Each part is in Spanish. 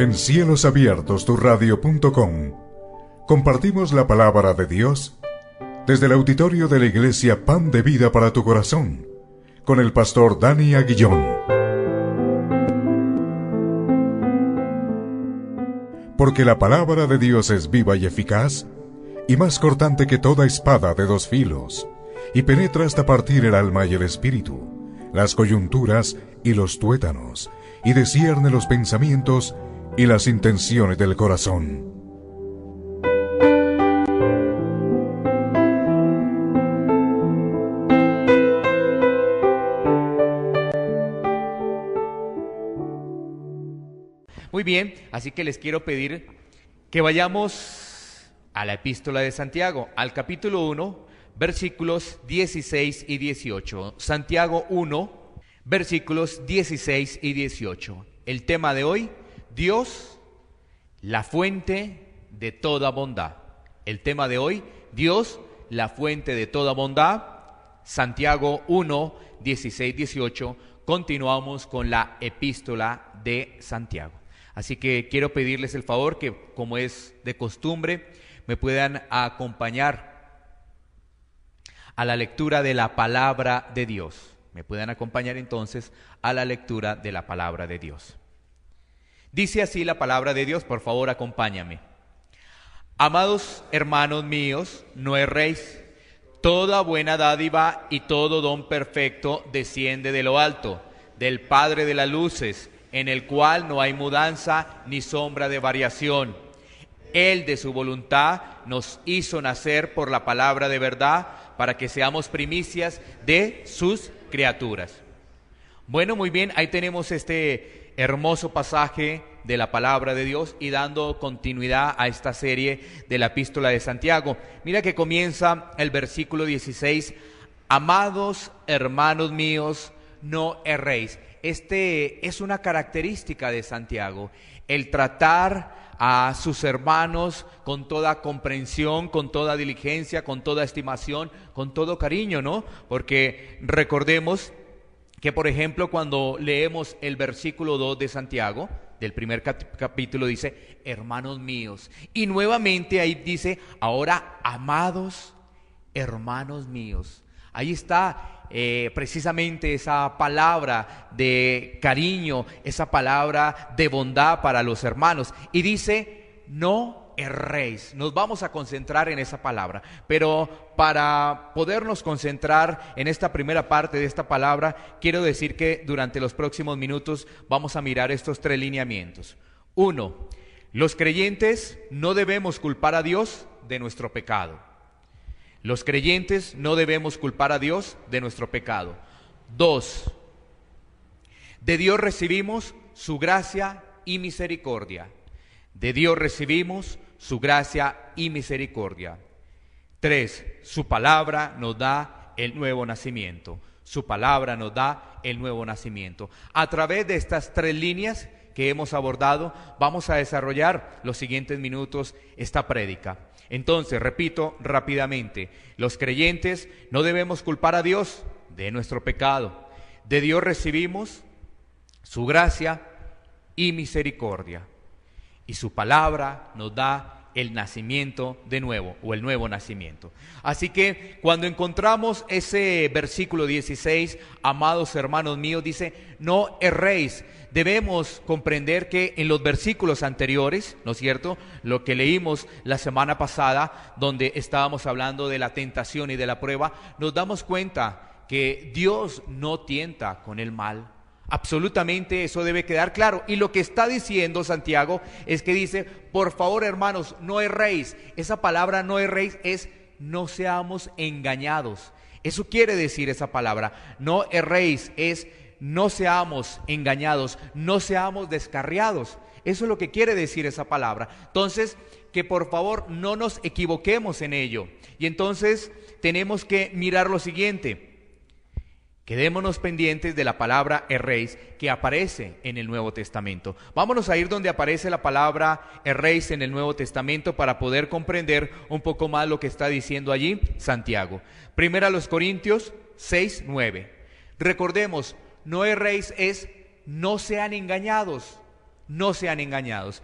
En Cielos Abiertos, turradio.com, compartimos la palabra de Dios desde el auditorio de la Iglesia Pan de Vida para tu Corazón, con el pastor Dani Aguillón. Porque la palabra de Dios es viva y eficaz, y más cortante que toda espada de dos filos, y penetra hasta partir el alma y el espíritu, las coyunturas y los tuétanos, y discierne los pensamientos y las intenciones del corazón. Muy bien, así que les quiero pedir que vayamos a la epístola de Santiago, al capítulo 1, versículos 16 y 18. Santiago 1, versículos 16 y 18. El tema de hoy: Dios, la fuente de toda bondad. El tema de hoy: Dios, la fuente de toda bondad. Santiago 1, 16, 18. Continuamos con la epístola de Santiago. Así que quiero pedirles el favor que, como es de costumbre, me puedan acompañar a la lectura de la palabra de Dios. Me puedan acompañar entonces a la lectura de la palabra de Dios. Dice así la palabra de Dios, por favor acompáñame. Amados hermanos míos, no erréis. Toda buena dádiva y todo don perfecto desciende de lo alto, del Padre de las luces, en el cual no hay mudanza ni sombra de variación. Él de su voluntad nos hizo nacer por la palabra de verdad, para que seamos primicias de sus criaturas. Bueno, muy bien, ahí tenemos este hermoso pasaje de la palabra de Dios y dando continuidad a esta serie de la epístola de Santiago. Mira que comienza el versículo 16, amados hermanos míos, no erréis. Este es una característica de Santiago, el tratar a sus hermanos con toda comprensión, con toda diligencia, con toda estimación, con todo cariño, ¿no? Porque recordemos que, por ejemplo, cuando leemos el versículo 2 de Santiago, del primer capítulo, dice, hermanos míos. Y nuevamente ahí dice, ahora, amados hermanos míos. Ahí está precisamente esa palabra de cariño, esa palabra de bondad para los hermanos. Y dice, no erréis. Nos vamos a concentrar en esa palabra, pero para podernos concentrar en esta primera parte de esta palabra, quiero decir que durante los próximos minutos vamos a mirar estos tres lineamientos. 1. Los creyentes no debemos culpar a Dios de nuestro pecado. Los creyentes no debemos culpar a Dios de nuestro pecado. 2. De Dios recibimos su gracia y misericordia. De Dios recibimos su gracia y misericordia. 3. Su palabra nos da el nuevo nacimiento. Su palabra nos da el nuevo nacimiento. A través de estas tres líneas que hemos abordado, vamos a desarrollar los siguientes minutos esta prédica. Entonces, repito rápidamente, los creyentes no debemos culpar a Dios de nuestro pecado. De Dios recibimos su gracia y misericordia. Y su palabra nos da el nacimiento de nuevo, o el nuevo nacimiento. Así que cuando encontramos ese versículo 16, amados hermanos míos, dice, no erréis. Debemos comprender que en los versículos anteriores, ¿no es cierto?, lo que leímos la semana pasada, donde estábamos hablando de la tentación y de la prueba, nos damos cuenta que Dios no tienta con el mal. Absolutamente eso debe quedar claro. Y lo que está diciendo Santiago es que dice, por favor hermanos, no erréis. Esa palabra no erréis es no seamos engañados. Eso quiere decir esa palabra. No erréis es no seamos engañados, no seamos descarriados. Eso es lo que quiere decir esa palabra. Entonces, que por favor no nos equivoquemos en ello. Y entonces tenemos que mirar lo siguiente. Quedémonos pendientes de la palabra erréis que aparece en el Nuevo Testamento. Vámonos a ir donde aparece la palabra erréis en el Nuevo Testamento para poder comprender un poco más lo que está diciendo allí Santiago. Primera a los Corintios 6, 9. Recordemos, no erréis es no sean engañados. no sean engañados.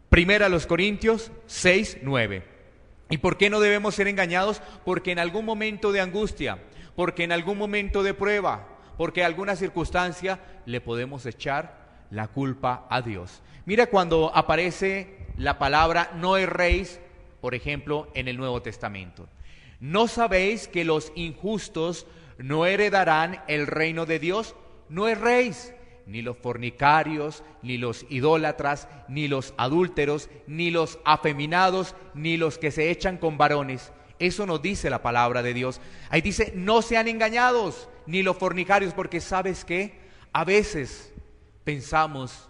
Primera a los Corintios 6, 9. ¿Y por qué no debemos ser engañados? Porque en algún momento de angustia, porque en algún momento de prueba, porque en alguna circunstancia le podemos echar la culpa a Dios. Mira cuando aparece la palabra no erréis, por ejemplo, en el Nuevo Testamento. ¿No sabéis que los injustos no heredarán el reino de Dios? No erréis. Ni los fornicarios, ni los idólatras, ni los adúlteros, ni los afeminados, ni los que se echan con varones. Eso nos dice la palabra de Dios. Ahí dice, no sean engañados, ni los fornicarios, porque ¿sabes qué? A veces pensamos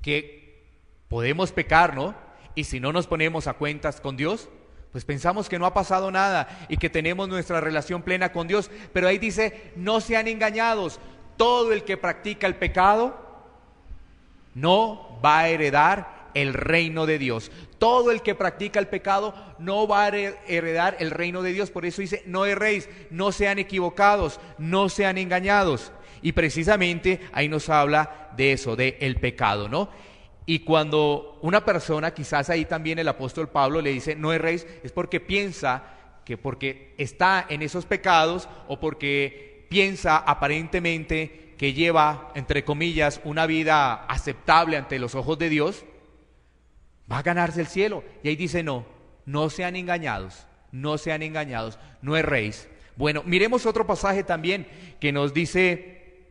que podemos pecar, ¿no? Y si no nos ponemos a cuentas con Dios, pues pensamos que no ha pasado nada y que tenemos nuestra relación plena con Dios. Pero ahí dice, no sean engañados. Todo el que practica el pecado no va a heredar el reino de Dios. Todo el que practica el pecado no va a heredar el reino de Dios. Por eso dice, no erréis, no sean equivocados, no sean engañados. Y precisamente ahí nos habla de eso, de el pecado, ¿no? Y cuando una persona, quizás ahí también el apóstol Pablo le dice, no erréis, es porque piensa que porque está en esos pecados o porque piensa aparentemente que lleva, entre comillas, una vida aceptable ante los ojos de Dios, va a ganarse el cielo. Y ahí dice, no sean engañados, no sean engañados, no erréis. Bueno, miremos otro pasaje también que nos dice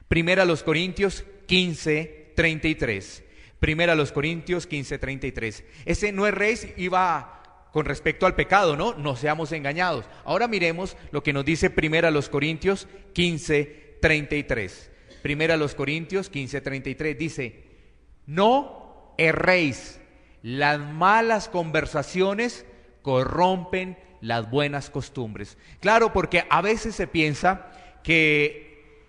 Primera a los Corintios 15, 33. Primera a los Corintios 15, 33. Ese no erréis iba con respecto al pecado, ¿no? No seamos engañados. Ahora miremos lo que nos dice Primera a los Corintios 15, 33. Primera a los Corintios 15, 33 dice, no erréis, las malas conversaciones corrompen las buenas costumbres. Claro, porque a veces se piensa que,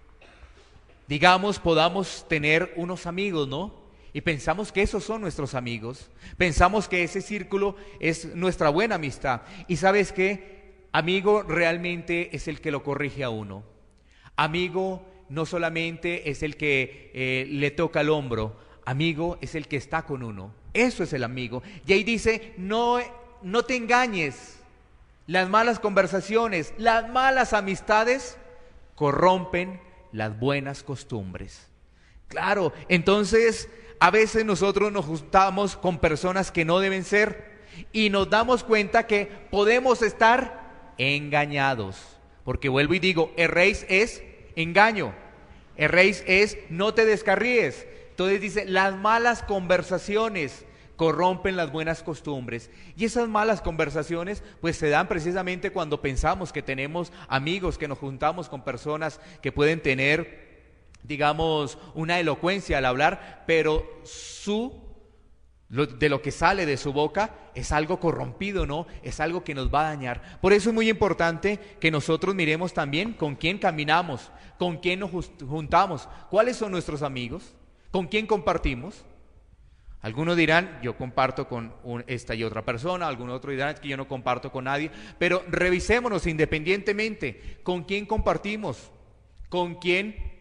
digamos, podamos tener unos amigos, ¿no? Y pensamos que esos son nuestros amigos, pensamos que ese círculo es nuestra buena amistad. Y ¿sabes qué? Amigo realmente es el que lo corrige a uno. Amigo no solamente es el que le toca el hombro, amigo es el que está con uno. Eso es el amigo. Y ahí dice, no te engañes, las malas conversaciones, las malas amistades corrompen las buenas costumbres. Claro, entonces a veces nosotros nos juntamos con personas que no deben ser y nos damos cuenta que podemos estar engañados. Porque vuelvo y digo, erréis es engaño, erréis es no te descarríes. Entonces dice, las malas conversaciones corrompen las buenas costumbres. Y esas malas conversaciones pues se dan precisamente cuando pensamos que tenemos amigos, que nos juntamos con personas que pueden tener, digamos, una elocuencia al hablar, pero de lo que sale de su boca es algo corrompido, ¿no? Es algo que nos va a dañar. Por eso es muy importante que nosotros miremos también con quién caminamos, con quién nos juntamos, cuáles son nuestros amigos, con quién compartimos. Algunos dirán, yo comparto con esta y otra persona, algunos otros dirán, es que yo no comparto con nadie, pero revisémonos independientemente con quién compartimos, con quién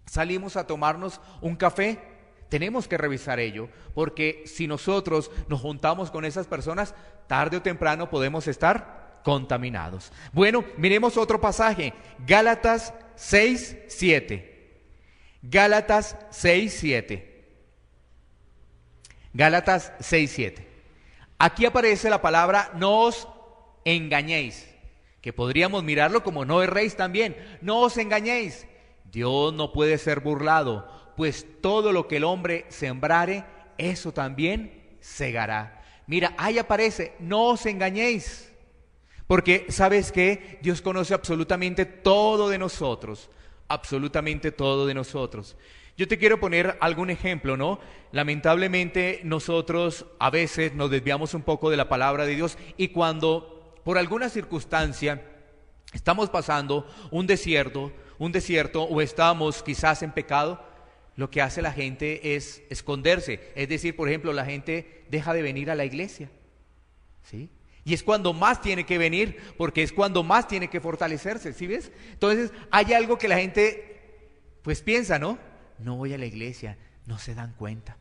salimos a tomarnos un café. Tenemos que revisar ello, porque si nosotros nos juntamos con esas personas, tarde o temprano podemos estar contaminados. Bueno, miremos otro pasaje, Gálatas 6, 7. Gálatas 6, 7. Gálatas 6, 7. Aquí aparece la palabra no os engañéis, que podríamos mirarlo como no erréis también. No os engañéis, Dios no puede ser burlado, pues todo lo que el hombre sembrare, eso también segará. Mira, ahí aparece, no os engañéis, porque ¿sabes qué? Dios conoce absolutamente todo de nosotros, absolutamente todo de nosotros. Yo te quiero poner algún ejemplo, ¿no? Lamentablemente nosotros a veces nos desviamos un poco de la palabra de Dios y cuando por alguna circunstancia estamos pasando un desierto o estamos quizás en pecado, lo que hace la gente es esconderse. Es decir, por ejemplo, la gente deja de venir a la iglesia, ¿sí? Y es cuando más tiene que venir, porque es cuando más tiene que fortalecerse, ¿sí ves? Entonces hay algo que la gente pues piensa, ¿no? no voy a la iglesia, no se dan cuenta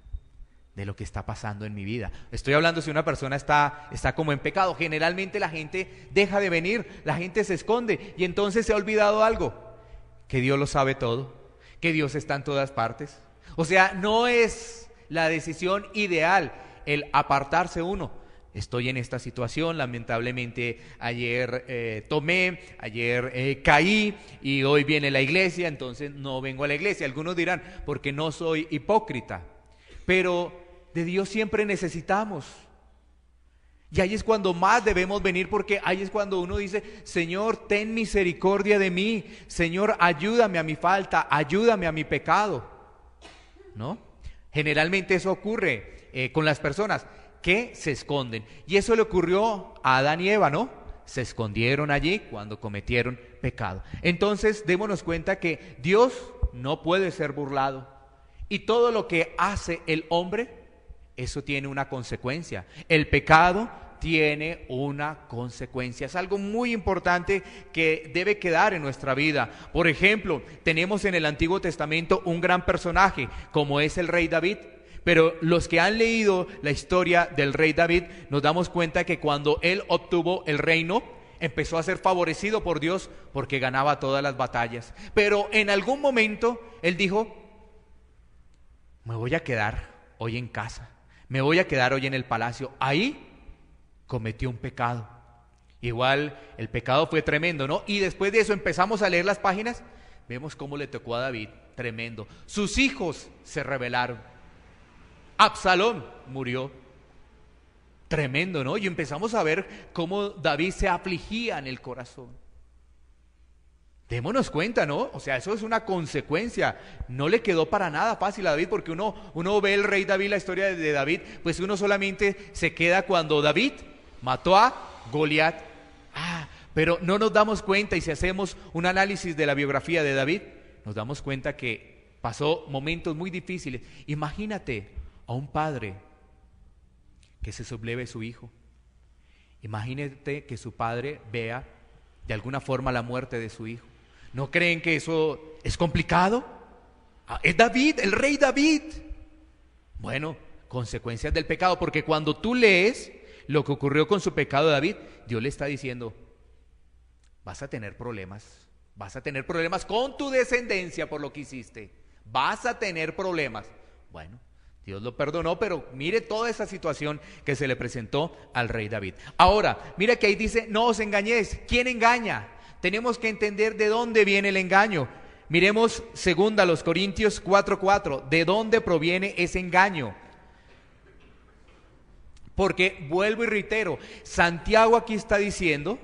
de lo que está pasando en mi vida. Estoy hablando si una persona está como en pecado. Generalmente la gente deja de venir, la gente se esconde y entonces se ha olvidado algo, que Dios lo sabe todo, que Dios está en todas partes. O sea, no es la decisión ideal el apartarse uno. Estoy en esta situación, lamentablemente ayer tomé, ayer caí y hoy viene la iglesia, entonces no vengo a la iglesia. Algunos dirán, porque no soy hipócrita, pero de Dios siempre necesitamos. Y ahí es cuando más debemos venir, porque ahí es cuando uno dice, Señor, ten misericordia de mí, Señor, ayúdame a mi falta, ayúdame a mi pecado, ¿no? Generalmente eso ocurre con las personas que se esconden. Y eso le ocurrió a Adán y Eva, ¿no? Se escondieron allí cuando cometieron pecado. Entonces, démonos cuenta que Dios no puede ser burlado. Y todo lo que hace el hombre, eso tiene una consecuencia. El pecado tiene una consecuencia. Es algo muy importante que debe quedar en nuestra vida. Por ejemplo, tenemos en el Antiguo Testamento un gran personaje, como es el rey David. Pero los que han leído la historia del rey David, nos damos cuenta que cuando él obtuvo el reino, empezó a ser favorecido por Dios porque ganaba todas las batallas. Pero en algún momento él dijo, me voy a quedar hoy en casa, me voy a quedar hoy en el palacio. Ahí cometió un pecado. Igual el pecado fue tremendo, ¿no? Y después de eso empezamos a leer las páginas, vemos cómo le tocó a David, tremendo. Sus hijos se rebelaron. Absalón murió. Tremendo, ¿no? Y empezamos a ver cómo David se afligía en el corazón. Démonos cuenta, ¿no? O sea, eso es una consecuencia. No le quedó para nada fácil a David, porque uno ve el rey David, la historia de David, pues uno solamente se queda cuando David mató a Goliat. Pero no nos damos cuenta, y si hacemos un análisis de la biografía de David, nos damos cuenta que pasó momentos muy difíciles. Imagínate a un padre que se subleve su hijo. Imagínate que su padre vea de alguna forma la muerte de su hijo. ¿No creen que eso es complicado? Es David, el rey David. Bueno, consecuencias del pecado, porque cuando tú lees lo que ocurrió con su pecado de David, Dios le está diciendo, vas a tener problemas con tu descendencia por lo que hiciste, vas a tener problemas. Bueno, Dios lo perdonó, pero mire toda esa situación que se le presentó al rey David. Ahora, mira que ahí dice, no os engañéis. ¿Quién engaña? Tenemos que entender de dónde viene el engaño. Miremos 2 Corintios 4:4, ¿de dónde proviene ese engaño? Porque, vuelvo y reitero, Santiago aquí está diciendo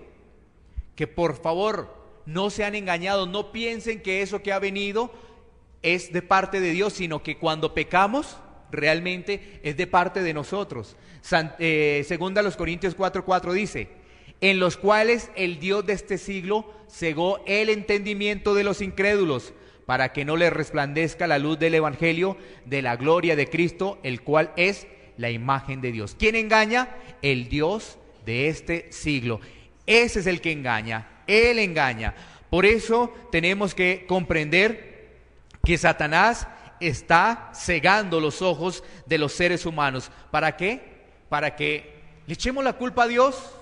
que por favor no sean engañados, no piensen que eso que ha venido es de parte de Dios, sino que cuando pecamos, realmente es de parte de nosotros. 2 Corintios 4:4 dice, en los cuales el Dios de este siglo cegó el entendimiento de los incrédulos, para que no les resplandezca la luz del evangelio de la gloria de Cristo, el cual es la imagen de Dios. ¿Quién engaña? El Dios de este siglo. Ese es el que engaña, Él engaña. Por eso tenemos que comprender que Satanás está cegando los ojos de los seres humanos. ¿Para qué? Para que le echemos la culpa a Dios,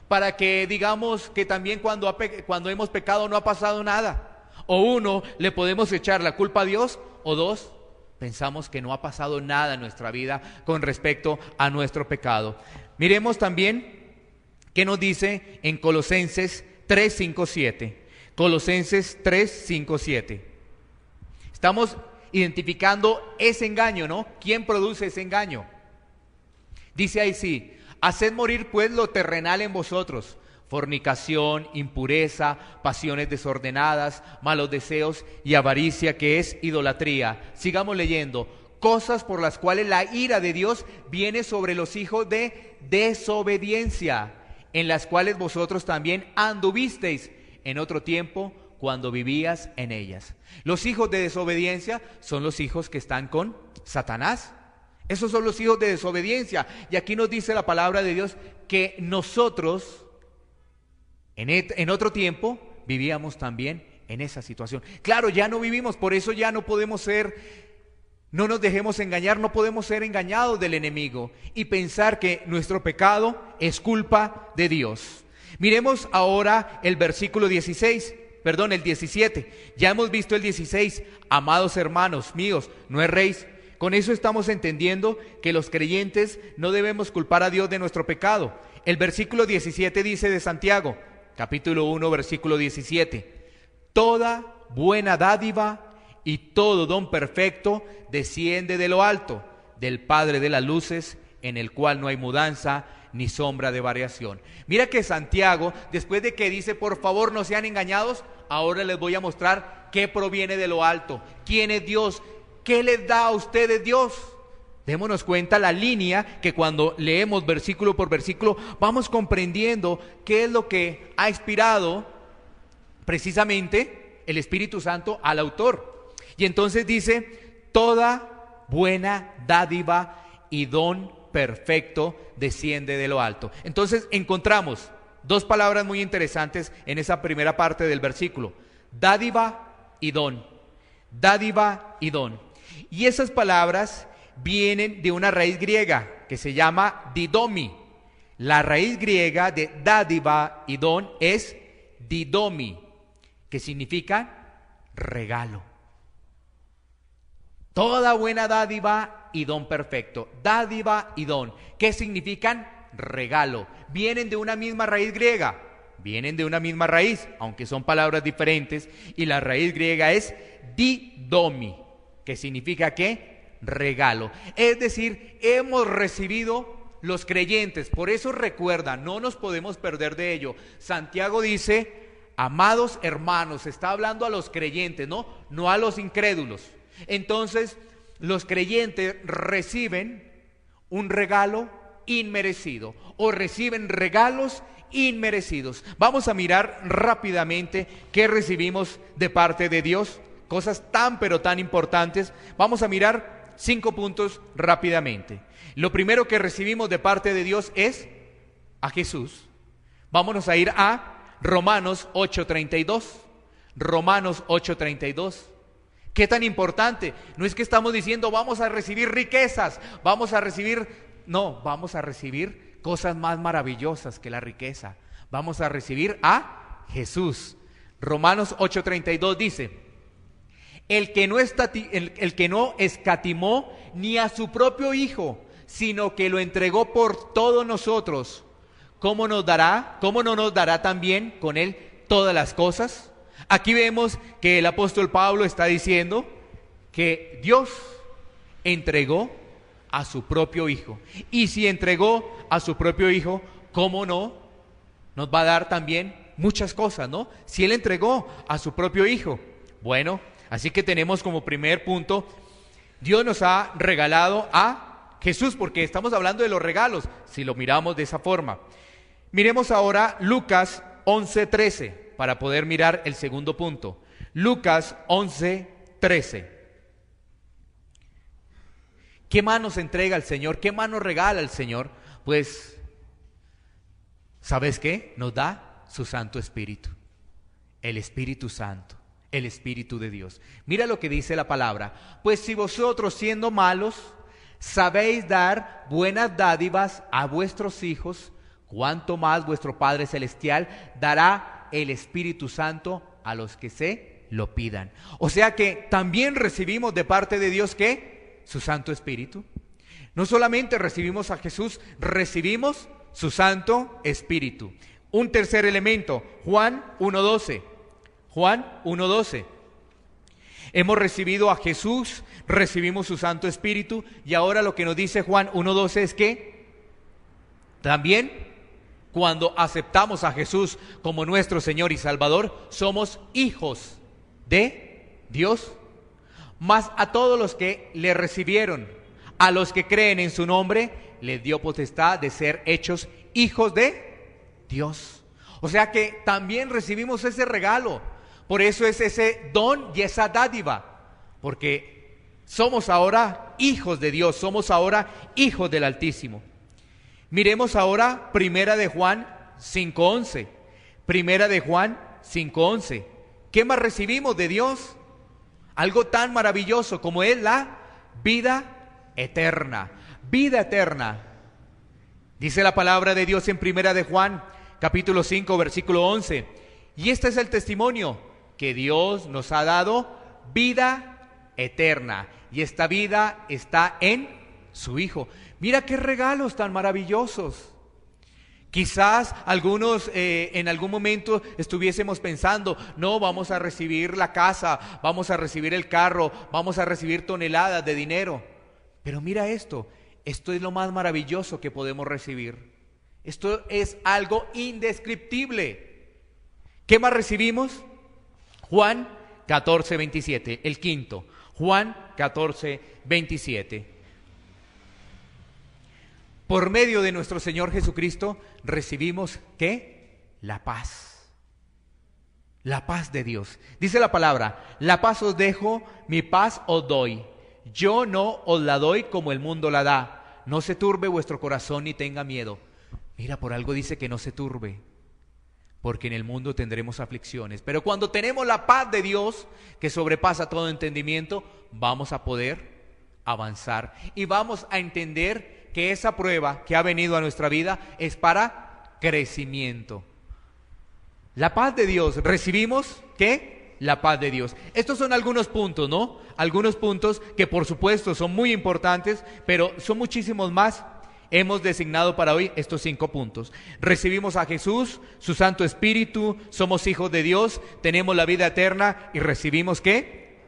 para que digamos que también cuando hemos pecado no ha pasado nada. O uno, le podemos echar la culpa a Dios, o dos, pensamos que no ha pasado nada en nuestra vida con respecto a nuestro pecado. Miremos también qué nos dice en Colosenses 3:5-7. Colosenses 3:5-7. Estamos identificando ese engaño, ¿no? ¿Quién produce ese engaño? Dice ahí sí, haced morir pues lo terrenal en vosotros, fornicación, impureza, pasiones desordenadas, malos deseos y avaricia, que es idolatría. Sigamos leyendo. Cosas por las cuales la ira de Dios viene sobre los hijos de desobediencia, en las cuales vosotros también anduvisteis en otro tiempo cuando vivías en ellas. Los hijos de desobediencia son los hijos que están con Satanás. Esos son los hijos de desobediencia. Y aquí nos dice la palabra de Dios que nosotros en otro tiempo vivíamos también en esa situación. Claro, ya no vivimos, por eso ya no podemos no nos dejemos engañar, no podemos ser engañados del enemigo y pensar que nuestro pecado es culpa de Dios. Miremos ahora el versículo 17. Ya hemos visto el 16. Amados hermanos míos, no erréis. Con eso estamos entendiendo que los creyentes no debemos culpar a Dios de nuestro pecado. El versículo 17 dice de Santiago, capítulo 1, versículo 17: toda buena dádiva y todo don perfecto desciende de lo alto, del Padre de las luces, en el cual no hay mudanza ni sombra de variación. Mira que Santiago, después de que dice por favor no sean engañados, ahora les voy a mostrar qué proviene de lo alto, quién es Dios, qué les da a ustedes Dios. Démonos cuenta la línea que cuando leemos versículo por versículo vamos comprendiendo qué es lo que ha inspirado precisamente el Espíritu Santo al autor. Y entonces dice: toda buena dádiva y don perfecto desciende de lo alto. Entonces encontramos dos palabras muy interesantes en esa primera parte del versículo: dádiva y don. Dádiva y don. Y esas palabras vienen de una raíz griega que se llama didomi. La raíz griega de dádiva y don es didomi, que significa regalo. Toda buena dádiva y don perfecto. Dádiva y don, ¿qué significan? Regalo. Vienen de una misma raíz griega. Vienen de una misma raíz, aunque son palabras diferentes. Y la raíz griega es didomi, que significa ¿qué? Regalo. Es decir, hemos recibido los creyentes. Por eso recuerda, no nos podemos perder de ello. Santiago dice: amados hermanos, está hablando a los creyentes, no a los incrédulos. Entonces, los creyentes reciben un regalo inmerecido o reciben regalos inmerecidos. Vamos a mirar rápidamente qué recibimos de parte de Dios, cosas tan pero tan importantes. Vamos a mirar 5 puntos rápidamente. Lo primero que recibimos de parte de Dios es a Jesús. Vámonos a ir a Romanos 8:32. Romanos 8:32. ¿Qué tan importante? No es que estamos diciendo vamos a recibir riquezas, vamos a recibir cosas más maravillosas que la riqueza. Vamos a recibir a Jesús. Romanos 8:32 dice: el que no escatimó ni a su propio Hijo, sino que lo entregó por todos nosotros, ¿cómo no nos dará también con él todas las cosas? Aquí vemos que el apóstol Pablo está diciendo que Dios entregó a su propio Hijo. Y si entregó a su propio Hijo, ¿cómo no nos va a dar también muchas cosas, ¿no? Si Él entregó a su propio Hijo. Bueno, así que tenemos como primer punto, Dios nos ha regalado a Jesús, porque estamos hablando de los regalos, si lo miramos de esa forma. Miremos ahora Lucas 11:13, para poder mirar el segundo punto. Lucas 11:13. ¿Qué más nos entrega el Señor? ¿Qué más nos regala el Señor? Pues, ¿sabes qué? Nos da su Santo Espíritu, el Espíritu Santo, el Espíritu de Dios. Mira lo que dice la palabra: pues si vosotros, siendo malos, sabéis dar buenas dádivas a vuestros hijos, cuánto más vuestro Padre Celestial dará el Espíritu Santo a los que se lo pidan. O sea que también recibimos de parte de Dios, ¿qué? Su Santo Espíritu. No solamente recibimos a Jesús, recibimos su Santo Espíritu. Un tercer elemento, Juan 1:12. Juan 1:12. Hemos recibido a Jesús, recibimos su Santo Espíritu, y ahora lo que nos dice Juan 1:12 es que también cuando aceptamos a Jesús como nuestro Señor y Salvador, somos hijos de Dios. Mas a todos los que le recibieron, a los que creen en su nombre, les dio potestad de ser hechos hijos de Dios. O sea que también recibimos ese regalo. Por eso es ese don y esa dádiva, porque somos ahora hijos de Dios, somos ahora hijos del Altísimo. Miremos ahora Primera de Juan 5:11. Primera de Juan 5:11. ¿Qué más recibimos de Dios? Algo tan maravilloso como es la vida eterna. Vida eterna. Dice la palabra de Dios en Primera de Juan, capítulo 5, versículo 11. Y este es el testimonio, que Dios nos ha dado vida eterna. Y esta vida está en su Hijo. Mira qué regalos tan maravillosos. Quizás algunos en algún momento estuviésemos pensando, no, vamos a recibir la casa, vamos a recibir el carro, vamos a recibir toneladas de dinero. Pero mira esto es lo más maravilloso que podemos recibir. Esto es algo indescriptible. ¿Qué más recibimos? Juan 14, 27, el quinto. Juan 14, 27. Por medio de nuestro Señor Jesucristo recibimos, ¿qué? La paz. La paz de Dios. Dice la palabra, la paz os dejo, mi paz os doy. Yo no os la doy como el mundo la da. No se turbe vuestro corazón ni tenga miedo. Mira, por algo dice que no se turbe, porque en el mundo tendremos aflicciones. Pero cuando tenemos la paz de Dios, que sobrepasa todo entendimiento, vamos a poder avanzar y vamos a entender que esa prueba que ha venido a nuestra vida es para crecimiento. La paz de Dios, recibimos, ¿qué? La paz de Dios. Estos son algunos puntos, ¿no? Algunos puntos que por supuesto son muy importantes, pero son muchísimos más. Hemos designado para hoy estos 5 puntos. Recibimos a Jesús, su Santo Espíritu, somos hijos de Dios, tenemos la vida eterna y recibimos, ¿qué?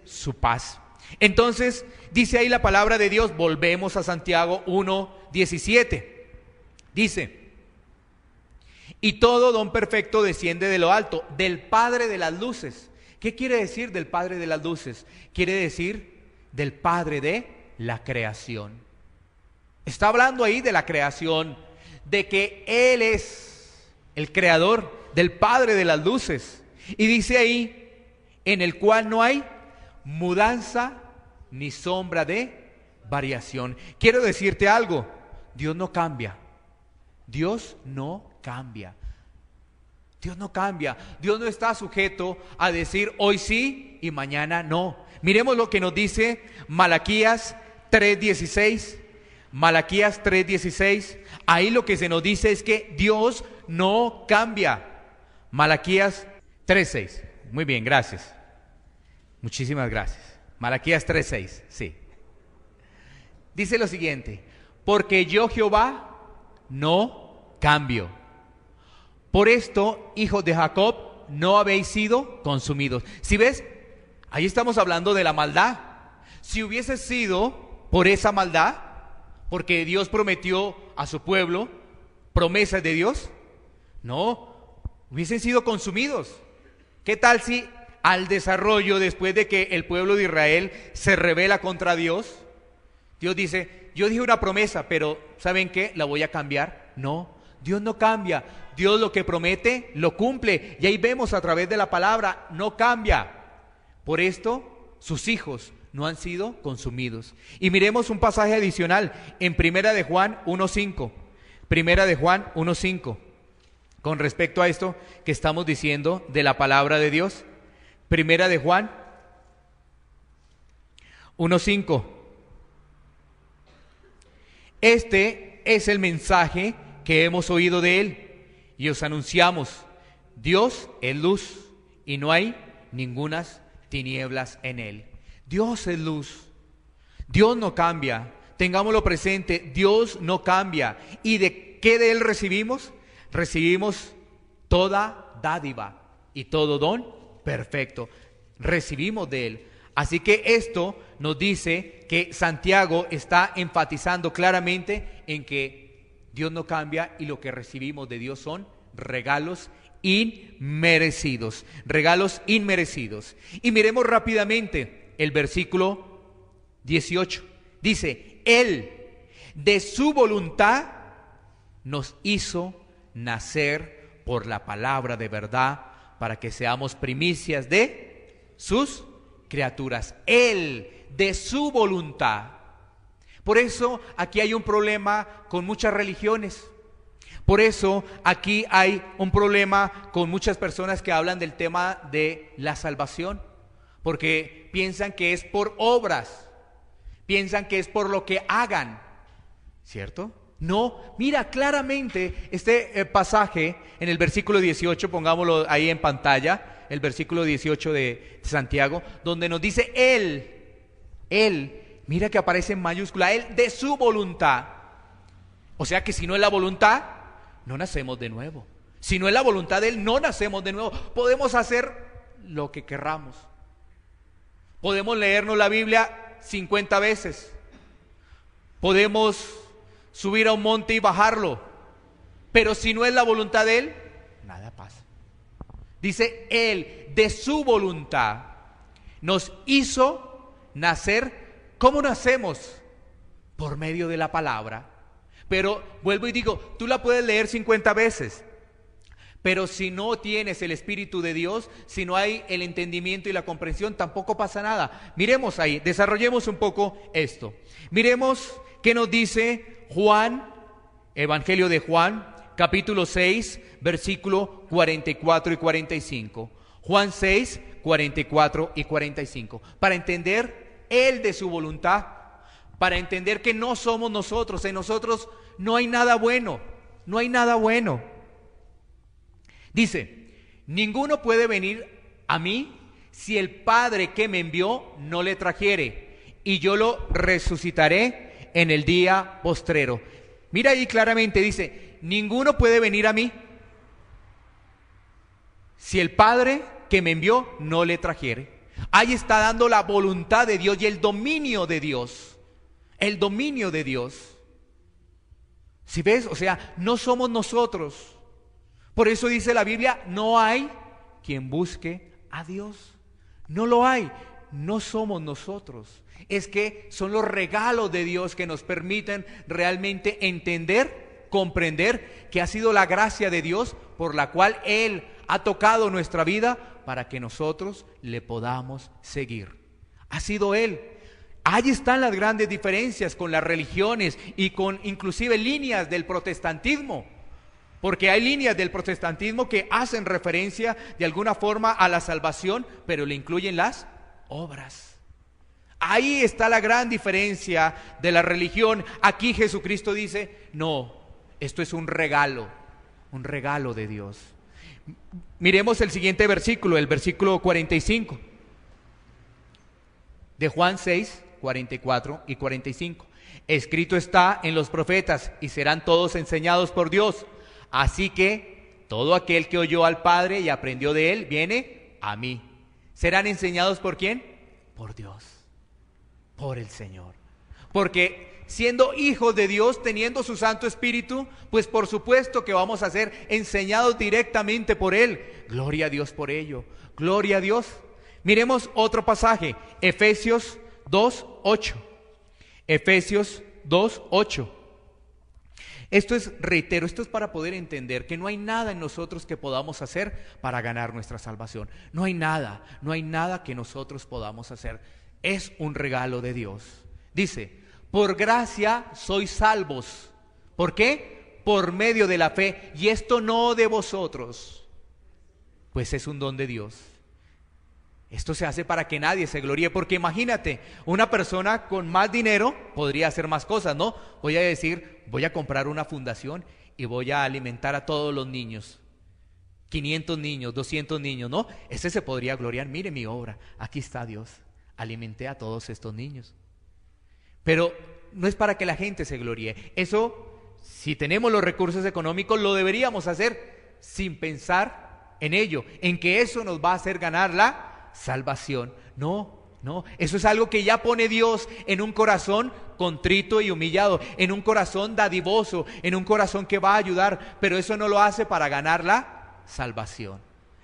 Su paz. Entonces, dice ahí la palabra de Dios, volvemos a Santiago 1:17. Dice, y todo don perfecto desciende de lo alto, del Padre de las luces. ¿Qué quiere decir del Padre de las luces? Quiere decir del Padre de la creación. Está hablando ahí de la creación, de que Él es el creador, del Padre de las luces. Y dice ahí, en el cual no hay mudanza ni sombra de variación. Quiero decirte algo, Dios no cambia. Dios no cambia. Dios no cambia. Dios no está sujeto a decir hoy sí y mañana no. Miremos lo que nos dice Malaquías 3:16. Malaquías 3:16. Ahí lo que se nos dice es que Dios no cambia. Malaquías 3:6. Muy bien, gracias. Muchísimas gracias. Malaquías 3:6, sí. Dice lo siguiente, porque yo Jehová no cambio. Por esto, hijos de Jacob, no habéis sido consumidos. ¿Sí ves? Ahí estamos hablando de la maldad. Si hubiese sido por esa maldad, porque Dios prometió a su pueblo promesas de Dios, no, hubiesen sido consumidos. ¿Qué tal si al desarrollo, después de que el pueblo de Israel se rebela contra Dios, Dios dice, yo dije una promesa, pero ¿saben qué? ¿La voy a cambiar? No, Dios no cambia. Dios lo que promete, lo cumple. Y ahí vemos a través de la palabra, no cambia. Por esto, sus hijos no han sido consumidos. Y miremos un pasaje adicional en Primera de Juan 1:5. Primera de Juan 1:5. Con respecto a esto que estamos diciendo de la palabra de Dios. Primera de Juan 1:5. Este es el mensaje que hemos oído de Él y os anunciamos. Dios es luz y no hay ningunas tinieblas en Él. Dios es luz. Dios no cambia. Tengámoslo presente, Dios no cambia. ¿Y de qué de Él recibimos? Recibimos toda dádiva y todo don perfecto. Recibimos de Él. Así que esto nos dice que Santiago está enfatizando claramente en que Dios no cambia y lo que recibimos de Dios son regalos inmerecidos. Regalos inmerecidos. Y miremos rápidamente el versículo 18. Dice, Él de su voluntad nos hizo nacer por la palabra de verdad para que seamos primicias de sus criaturas. Él de su voluntad. Por eso aquí hay un problema con muchas religiones, Por eso aquí hay un problema con muchas personas que hablan del tema de la salvación, porque piensan que es por obras, piensan que es por lo que hagan, ¿cierto? No, mira claramente este pasaje en el versículo 18, pongámoslo ahí en pantalla, el versículo 18 de Santiago, donde nos dice Él, mira que aparece en mayúscula, Él de su voluntad. O sea que si no es la voluntad, no nacemos de nuevo. Si no es la voluntad de Él, no nacemos de nuevo. Podemos hacer lo que querramos. Podemos leernos la Biblia 50 veces. Podemos subir a un monte y bajarlo. Pero si no es la voluntad de Él, nada pasa. Dice Él, de su voluntad, nos hizo nacer. ¿Cómo nacemos? Por medio de la palabra. Pero vuelvo y digo, tú la puedes leer 50 veces, pero si no tienes el Espíritu de Dios, si no hay el entendimiento y la comprensión, tampoco pasa nada. Miremos ahí, desarrollemos un poco esto. Miremos qué nos dice Juan, Evangelio de Juan, capítulo 6, versículo 44 y 45. Juan 6, 44 y 45. Para entender Él de su voluntad, para entender que no somos nosotros, en nosotros no hay nada bueno, no hay nada bueno. Dice, ninguno puede venir a mí si el Padre que me envió no le trajere, y yo lo resucitaré en el día postrero. Mira ahí claramente, dice, ninguno puede venir a mí si el Padre que me envió no le trajere. Ahí está dando la voluntad de Dios y el dominio de Dios. El dominio de Dios. Si ves, o sea, no somos nosotros. Por eso dice la Biblia, no hay quien busque a Dios. No lo hay, no somos nosotros. Es que son los regalos de Dios que nos permiten realmente entender, comprender que ha sido la gracia de Dios por la cual Él ha tocado nuestra vida para que nosotros le podamos seguir. Ha sido Él. Ahí están las grandes diferencias con las religiones y con inclusive líneas del protestantismo, porque hay líneas del protestantismo que hacen referencia de alguna forma a la salvación, pero le incluyen las obras. Ahí está la gran diferencia de la religión. Aquí Jesucristo dice, no, esto es un regalo de Dios. Miremos el siguiente versículo, el versículo 45 de Juan 6, 44 y 45. Escrito está en los profetas, y serán todos enseñados por Dios. Así que todo aquel que oyó al Padre y aprendió de Él, viene a mí. ¿Serán enseñados por quién? Por Dios, por el Señor. Porque siendo hijos de Dios, teniendo su Santo Espíritu, pues por supuesto que vamos a ser enseñados directamente por Él. Gloria a Dios por ello, gloria a Dios. Miremos otro pasaje, Efesios 2:8. Efesios 2:8. Esto es, reitero, esto es para poder entender que no hay nada en nosotros que podamos hacer para ganar nuestra salvación. No hay nada que nosotros podamos hacer. Es un regalo de Dios. Dice, por gracia sois salvos. ¿Por qué? Por medio de la fe, y esto no de vosotros, pues es un don de Dios. Esto se hace para que nadie se gloríe, porque imagínate, una persona con más dinero podría hacer más cosas, ¿no? Voy a decir, voy a comprar una fundación y voy a alimentar a todos los niños. 500 niños, 200 niños, ¿no? Ese se podría gloriar, mire mi obra, aquí está Dios, alimenté a todos estos niños. Pero no es para que la gente se gloríe. Eso, si tenemos los recursos económicos, lo deberíamos hacer sin pensar en ello, en que eso nos va a hacer ganar la salvación. No, eso es algo que ya pone Dios en un corazón contrito y humillado, en un corazón dadivoso, en un corazón que va a ayudar, pero eso no lo hace para ganar la salvación.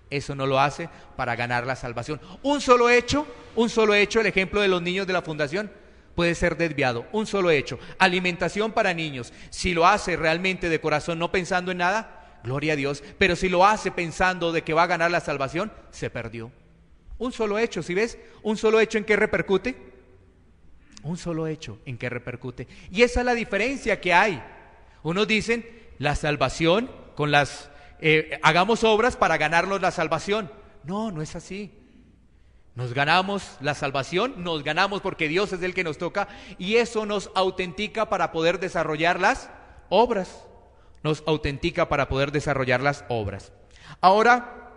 Eso no lo hace para ganar la salvación. Un solo hecho, el ejemplo de los niños de la fundación puede ser desviado, un solo hecho, alimentación para niños. Si lo hace realmente de corazón, no pensando en nada, gloria a Dios, pero si lo hace pensando de que va a ganar la salvación, se perdió. Un solo hecho, ¿sí ves? Un solo hecho, ¿en qué repercute? Un solo hecho, ¿en qué repercute? Y esa es la diferencia que hay. Unos dicen la salvación con hagamos obras para ganarnos la salvación. No, no es así. Nos ganamos la salvación, nos ganamos porque Dios es el que nos toca, y eso nos autentica para poder desarrollar las obras. Nos autentica para poder desarrollar las obras. Ahora,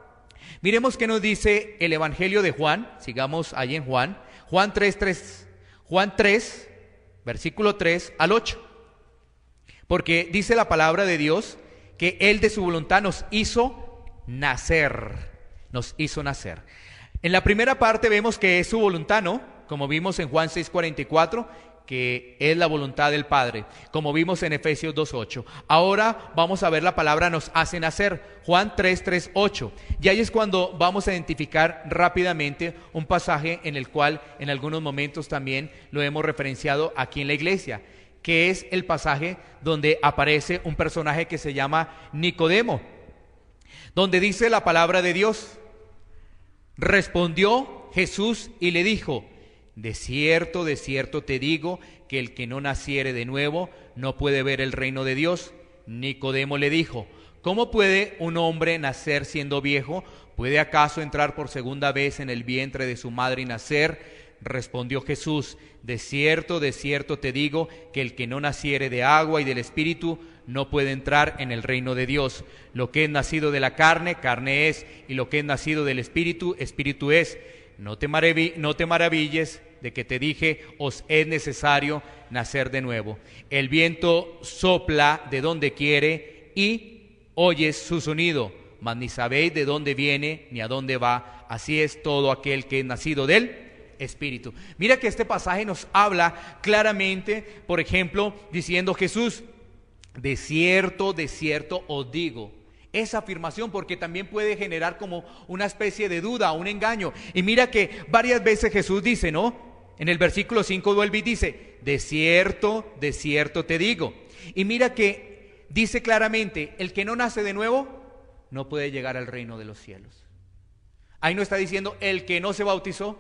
miremos qué nos dice el Evangelio de Juan. Sigamos ahí en Juan. Juan 3, versículo 3 al 8. Porque dice la palabra de Dios que Él de su voluntad nos hizo nacer. Nos hizo nacer. En la primera parte vemos que es su voluntad, ¿no? Como vimos en Juan 6:44, que es la voluntad del Padre, como vimos en Efesios 2:8. Ahora vamos a ver la palabra nos hace nacer, Juan 3:8. Y ahí es cuando vamos a identificar rápidamente un pasaje en el cual en algunos momentos también lo hemos referenciado aquí en la iglesia, que es el pasaje donde aparece un personaje que se llama Nicodemo, donde dice la palabra de Dios: respondió Jesús y le dijo: de cierto te digo que el que no naciere de nuevo no puede ver el reino de Dios. Nicodemo le dijo: ¿cómo puede un hombre nacer siendo viejo? ¿Puede acaso entrar por segunda vez en el vientre de su madre y nacer? Respondió Jesús: de cierto te digo que el que no naciere de agua y del Espíritu no puede entrar en el reino de Dios. Lo que es nacido de la carne, carne es, y lo que es nacido del Espíritu, Espíritu es. No te maravilles de que te dije, os es necesario nacer de nuevo. El viento sopla de donde quiere y oyes su sonido, mas ni sabéis de dónde viene ni a dónde va. Así es todo aquel que es nacido del Espíritu. Mira que este pasaje nos habla claramente, por ejemplo, diciendo Jesús: de cierto os digo. Esa afirmación, porque también puede generar como una especie de duda, un engaño. Y mira que varias veces Jesús dice, ¿no? En el versículo 5 vuelve y dice: de cierto te digo. Y mira que dice claramente: el que no nace de nuevo no puede llegar al reino de los cielos. Ahí no está diciendo el que no se bautizó,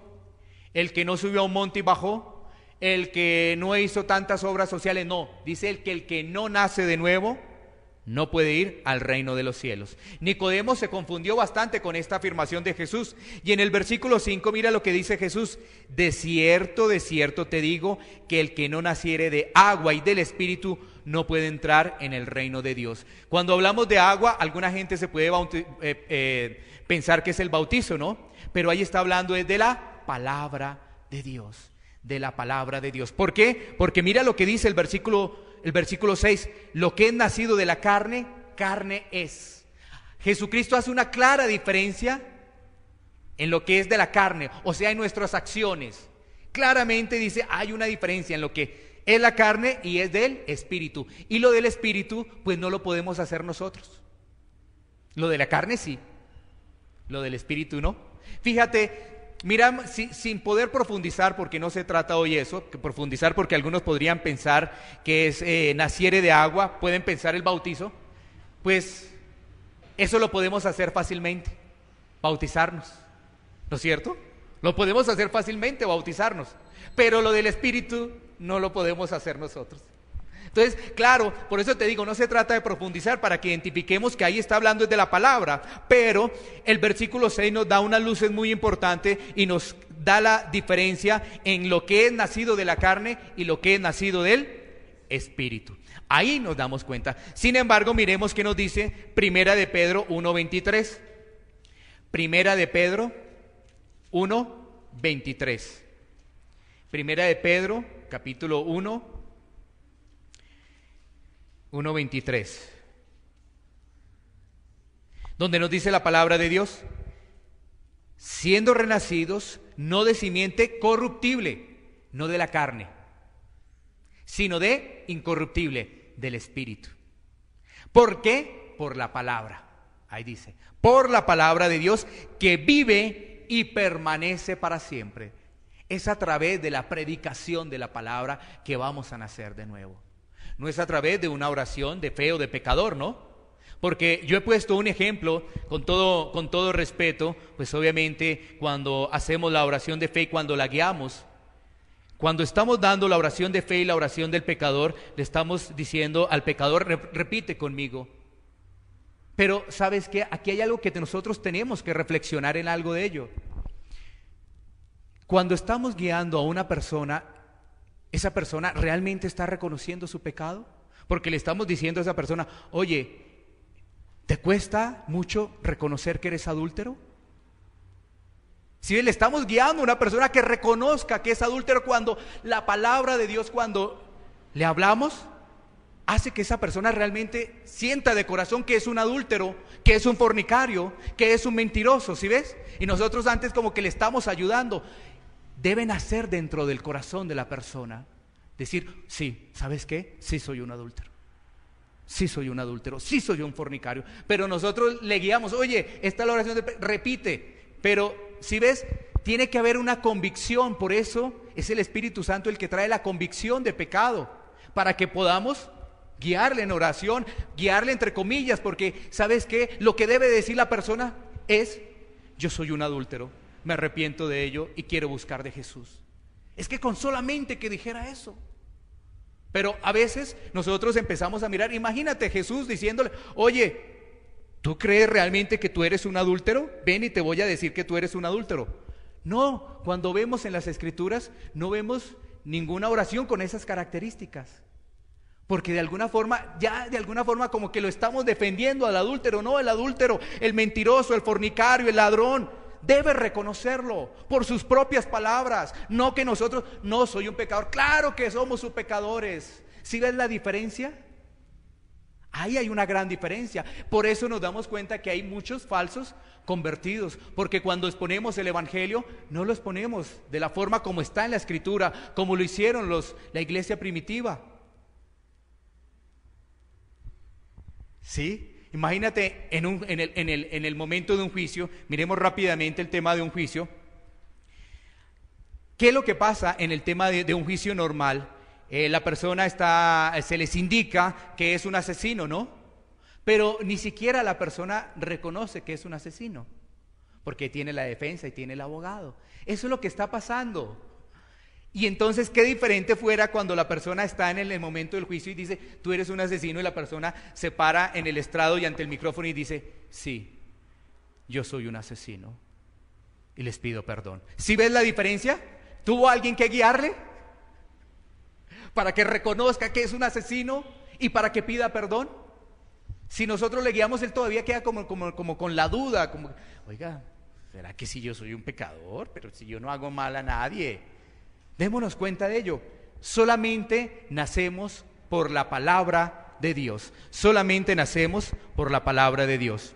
el que no subió a un monte y bajó, el que no hizo tantas obras sociales. No, dice el que no nace de nuevo no puede ir al reino de los cielos. Nicodemo se confundió bastante con esta afirmación de Jesús. Y en el versículo 5 mira lo que dice Jesús: de cierto te digo que el que no naciere de agua y del Espíritu no puede entrar en el reino de Dios. Cuando hablamos de agua, alguna gente se puede pensar que es el bautizo, ¿no? Pero ahí está hablando de la palabra de Dios. De la palabra de Dios. ¿Por qué? Porque mira lo que dice el versículo 6: lo que es nacido de la carne, carne es. Jesucristo hace una clara diferencia en lo que es de la carne, o sea, en nuestras acciones. Claramente dice, hay una diferencia en lo que es la carne y es del Espíritu. Y lo del Espíritu, pues no lo podemos hacer nosotros. Lo de la carne sí, lo del Espíritu no. Fíjate, mira, sin poder profundizar, porque no se trata hoy eso, que profundizar, porque algunos podrían pensar que es naciere de agua, pueden pensar el bautizo, pues eso lo podemos hacer fácilmente, bautizarnos, ¿no es cierto? Lo podemos hacer fácilmente, bautizarnos, pero lo del Espíritu no lo podemos hacer nosotros. Entonces, claro, por eso te digo, no se trata de profundizar para que identifiquemos que ahí está hablando de la palabra, pero el versículo 6 nos da unas luces muy importantes y nos da la diferencia en lo que es nacido de la carne y lo que es nacido del Espíritu. Ahí nos damos cuenta. Sin embargo, miremos qué nos dice Primera de Pedro 1:23. Primera de Pedro 1:23. Primera de Pedro, capítulo 1:23, donde nos dice la palabra de Dios: siendo renacidos no de simiente corruptible, no de la carne, sino de incorruptible, del Espíritu. ¿Por qué? Por la palabra. Ahí dice, por la palabra de Dios que vive y permanece para siempre. Es a través de la predicación de la palabra que vamos a nacer de nuevo. No es a través de una oración de fe o de pecador, ¿no? Porque yo he puesto un ejemplo con todo respeto, pues obviamente cuando hacemos la oración de fe y cuando la guiamos, Cuando estamos dando la oración de fe y la oración del pecador, le estamos diciendo al pecador, repite conmigo. Pero ¿sabes qué? Aquí hay algo que nosotros tenemos que reflexionar en algo de ello. Cuando estamos guiando a una persona, ¿esa persona realmente está reconociendo su pecado? Porque le estamos diciendo a esa persona, oye, ¿te cuesta mucho reconocer que eres adúltero? Si le estamos guiando a una persona que reconozca que es adúltero, cuando la palabra de Dios, cuando le hablamos, hace que esa persona realmente sienta de corazón que es un adúltero, que es un fornicario, que es un mentiroso, ¿sí ves? Y nosotros antes como que le estamos ayudando. Debe nacer dentro del corazón de la persona, decir, sí, ¿sabes qué? Sí soy un adúltero, sí soy un adúltero, sí soy un fornicario. Pero nosotros le guiamos, oye, esta es la oración, repite. Pero, ¿sí ves? Tiene que haber una convicción. Por eso es el Espíritu Santo el que trae la convicción de pecado, para que podamos guiarle en oración, guiarle entre comillas, porque ¿sabes qué? Lo que debe decir la persona es, yo soy un adúltero, me arrepiento de ello y quiero buscar de Jesús. Es que con solamente que dijera eso. Pero a veces nosotros empezamos a mirar, imagínate Jesús diciéndole, oye, ¿tú crees realmente que tú eres un adúltero? Ven y te voy a decir que tú eres un adúltero. No, cuando vemos en las Escrituras no vemos ninguna oración con esas características. Porque de alguna forma como que lo estamos defendiendo al adúltero. No, el adúltero, el mentiroso, el fornicario, el ladrón, debe reconocerlo por sus propias palabras. No que nosotros, no soy un pecador. Claro que somos sus pecadores. ¿Sí ves la diferencia? Ahí hay una gran diferencia. Por eso nos damos cuenta que hay muchos falsos convertidos, porque cuando exponemos el evangelio no lo exponemos de la forma como está en la Escritura, como lo hicieron la iglesia primitiva. ¿Sí? Imagínate en el momento de un juicio. Miremos rápidamente el tema de un juicio. ¿Qué es lo que pasa en el tema de un juicio normal? La persona se les indica que es un asesino, ¿no? Pero ni siquiera la persona reconoce que es un asesino, porque tiene la defensa y tiene el abogado. Eso es lo que está pasando. Y entonces, qué diferente fuera cuando la persona está en el momento del juicio y dice, tú eres un asesino, y la persona se para en el estrado y ante el micrófono y dice, sí, yo soy un asesino y les pido perdón. ¿Sí ves la diferencia? ¿Tuvo alguien que guiarle para que reconozca que es un asesino y para que pida perdón? Si nosotros le guiamos, él todavía queda como con la duda, como, oiga, ¿será que si yo soy un pecador? Pero si yo no hago mal a nadie. Démonos cuenta de ello. Solamente nacemos por la palabra de Dios. Solamente nacemos por la palabra de Dios.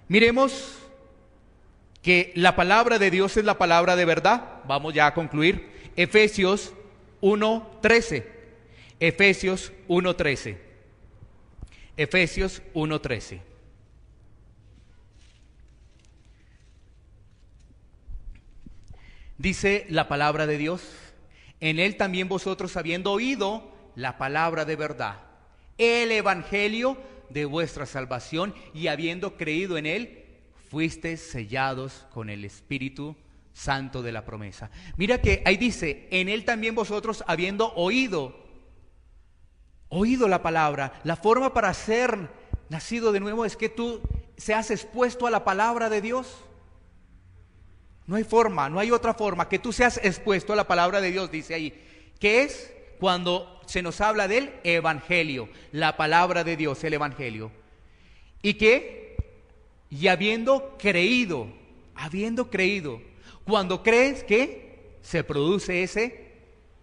Miremos que la palabra de Dios es la palabra de verdad. Vamos ya a concluir. Efesios 1:13. Efesios 1:13. Efesios 1:13. Dice la palabra de Dios, en él también vosotros, habiendo oído la palabra de verdad, el evangelio de vuestra salvación, y habiendo creído en él, fuisteis sellados con el Espíritu Santo de la promesa. Mira que ahí dice, en él también vosotros, habiendo oído la palabra. La forma para ser nacido de nuevo es que tú seas expuesto a la palabra de Dios. No hay forma, no hay otra forma, que tú seas expuesto a la palabra de Dios, dice ahí, que es cuando se nos habla del evangelio, la palabra de Dios, el evangelio. Y habiendo creído, cuando crees, que se produce ese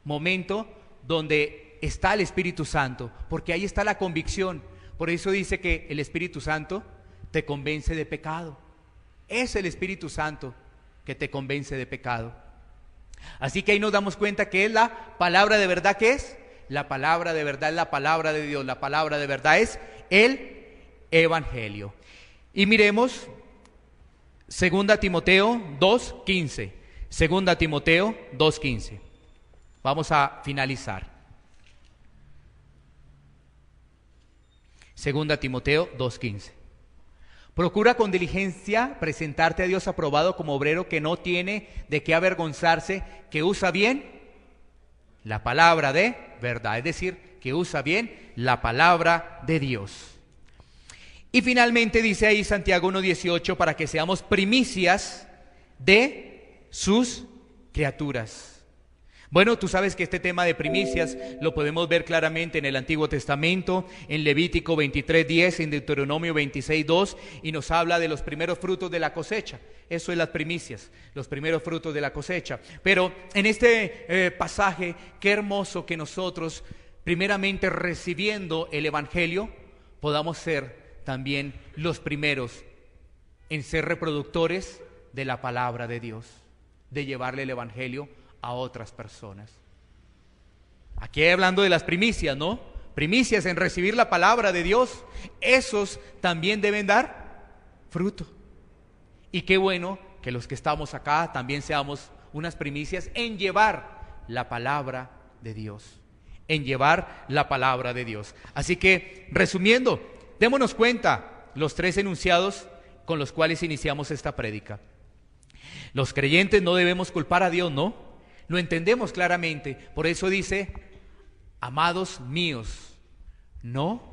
momento donde está el Espíritu Santo, porque ahí está la convicción. Por eso dice que el Espíritu Santo te convence de pecado. Es el Espíritu Santo que te convence de pecado. Así que ahí nos damos cuenta que es la palabra de verdad. ¿Qué es? La palabra de verdad es la palabra de Dios. La palabra de verdad es el evangelio. Y miremos 2 Timoteo 2:15. 2 Timoteo 2:15. Vamos a finalizar. 2 Timoteo 2:15. Procura con diligencia presentarte a Dios aprobado como obrero que no tiene de qué avergonzarse, que usa bien la palabra de verdad, es decir, que usa bien la palabra de Dios. Y finalmente dice ahí Santiago 1:18, para que seamos primicias de sus criaturas. Bueno, tú sabes que este tema de primicias lo podemos ver claramente en el Antiguo Testamento, en Levítico 23:10, en Deuteronomio 26:2, y nos habla de los primeros frutos de la cosecha. Eso es las primicias, los primeros frutos de la cosecha. Pero en este pasaje, qué hermoso que nosotros, primeramente recibiendo el Evangelio, podamos ser también los primeros en ser reproductores de la palabra de Dios, de llevarle el Evangelio a otras personas. Aquí hablando de las primicias, ¿no? Primicias en recibir la palabra de Dios, esos también deben dar fruto. Y qué bueno que los que estamos acá también seamos unas primicias en llevar la palabra de Dios, en llevar la palabra de Dios. Así que, resumiendo, démonos cuenta los 3 enunciados con los cuales iniciamos esta prédica. Los creyentes no debemos culpar a Dios, ¿no? Lo entendemos claramente. Por eso dice: amados míos, no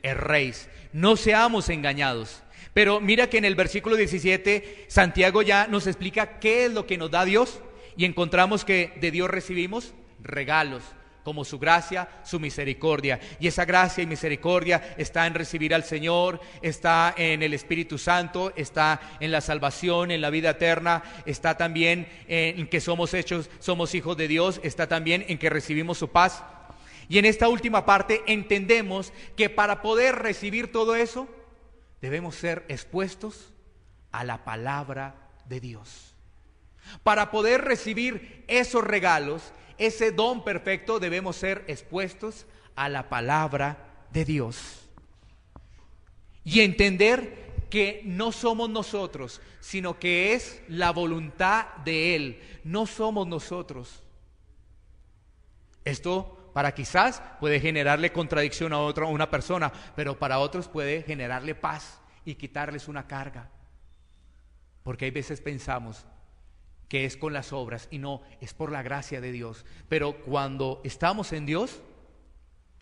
erréis, no seamos engañados. Pero mira que en el versículo 17 Santiago ya nos explica qué es lo que nos da Dios, y encontramos que de Dios recibimos regalos, como su gracia, su misericordia. Y esa gracia y misericordia está en recibir al Señor, está en el Espíritu Santo, está en la salvación, en la vida eterna, está también en que somos hijos de Dios, está también en que recibimos su paz. Y en esta última parte entendemos que para poder recibir todo eso, debemos ser expuestos a la palabra de Dios. Para poder recibir esos regalos, ese don perfecto, debemos ser expuestos a la palabra de Dios y entender que no somos nosotros, sino que es la voluntad de Él. No somos nosotros. Esto para quizás puede generarle contradicción a una persona, pero para otros puede generarle paz y quitarles una carga. Porque hay veces pensamos que es con las obras, y no, es por la gracia de Dios. Pero cuando estamos en Dios,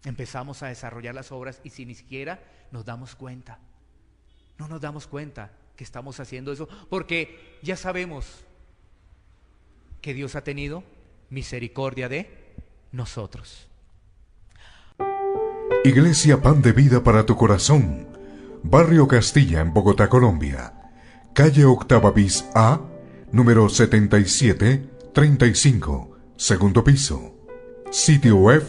empezamos a desarrollar las obras y ni siquiera nos damos cuenta. No nos damos cuenta que estamos haciendo eso, porque ya sabemos que Dios ha tenido misericordia de nosotros. Iglesia Pan de Vida para tu Corazón, Barrio Castilla, en Bogotá, Colombia. Calle Octava bis A, número 7735, segundo piso. Sitio web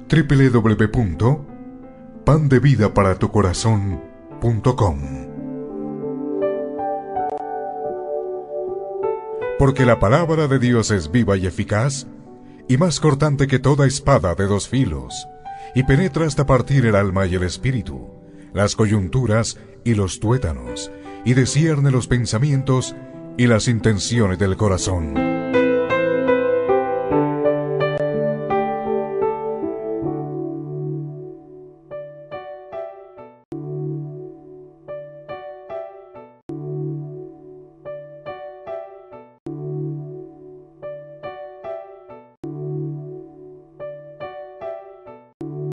www.pandevidaparatucorazon.com. Porque la palabra de Dios es viva y eficaz, y más cortante que toda espada de 2 filos, y penetra hasta partir el alma y el espíritu, las coyunturas y los tuétanos, y discierne los pensamientos y las intenciones del corazón.